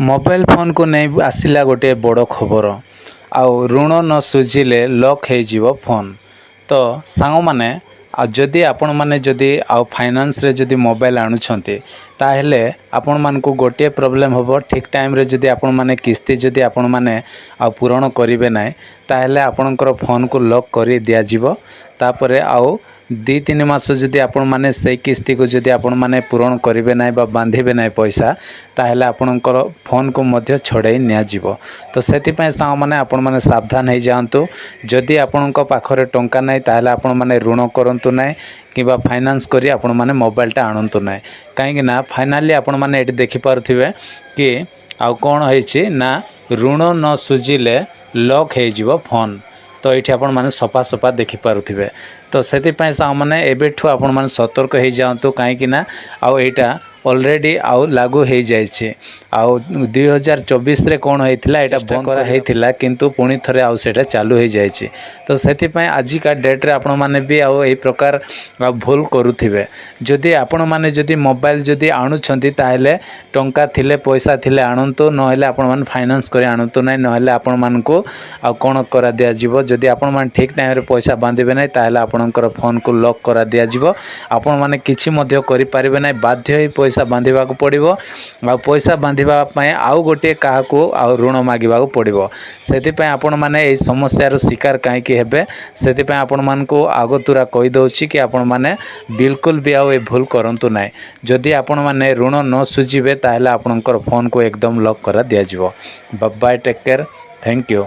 Mobile phone को नहीं आसला गोटे बड़ खबर आउ ऋण न सुझिले लॉक हो फोन। तो सांग माने जदि आपण माने जदि आउ फाइनेंस रे जदि मोबाइल आणुछंती ताहेले आपण मान को गोटे प्रॉब्लम होबो। ठीक टाइम रे जदि आपण माने किस्ती जदि आपण माने आउ पूरण करिवे नाही ताहेले आपणकर फोन को लॉक करि दिया जिवो। तापरे आउ 2-3 मास जदि आपण माने से किस्ती को जदि आपण माने पूरण करिवे नाही बा बांधिबे नाही पैसा ताहेले आपणकर फोन को मध्य छड़ाई निया जिवो। तो सेति पय सांग माने आपण माने सावधान हो जातु। जदि आपणक पाखरे टंका नाही ताहेले आपण माने ऋण करंतु नाही किबा फाइनेंस करी आपण माने मोबाइलटा आणंतु नाही। काहेकि ना फाइनली आपण माने एटी देखि पारुथिबे कि आउ कोन होईछि ना ऋण न सुझिले लॉक हो जिवो फोन। तो ये आपण मैंने सफा सफा देखिपे। तो से मैंने एबेठू आपण मैंने सतर्क हो जातु कहीं आउ यहाँ ऑलरेडी आउ लागू हो जाए। आउ 2024 रे कौन होता है बंद कराइला किंतु पुणी थे आउ सेटा चालू हो जाए। तो से आजिका डेट्रे आपण मैंने भी आउ ए प्रकार भूल करुथिबे। जदि आपण मैंने जदि मोबाइल जदि आणुछंती ताहेले टंका थिले पैसा थिले आणंतु नहेले आपण माने फाइनेंस करी आणंतु नै नहेले आपण मान को आ कोन करा दिया जिवो। जदि आपण माने ठीक टाइम रे पैसा बांधिबे नै ताहेले आपणकर फोन को लॉक करा दिया जिवो। आपण माने किछि मध्य करि पारिबे नै बाध्य होई पैसा बांधिबा को पड़िबो। आ पैसा बांधिबा पय आउ गोटे काहा को आ ऋण मागिबा को पड़िबो। सेति पय आपण माने ए समस्या रो शिकार काहे कि हेबे सेति पय आपण मान को आगतुरा कहि दउछि कि आपण माने बिल्कुल भी आउ ए भूल करंतु नै। जदि आपण माने ऋण न सुझिबे ताहेले आपणकर फोन को एकदम लॉक करा दिया जिवो। Bye bye, take care, thank you.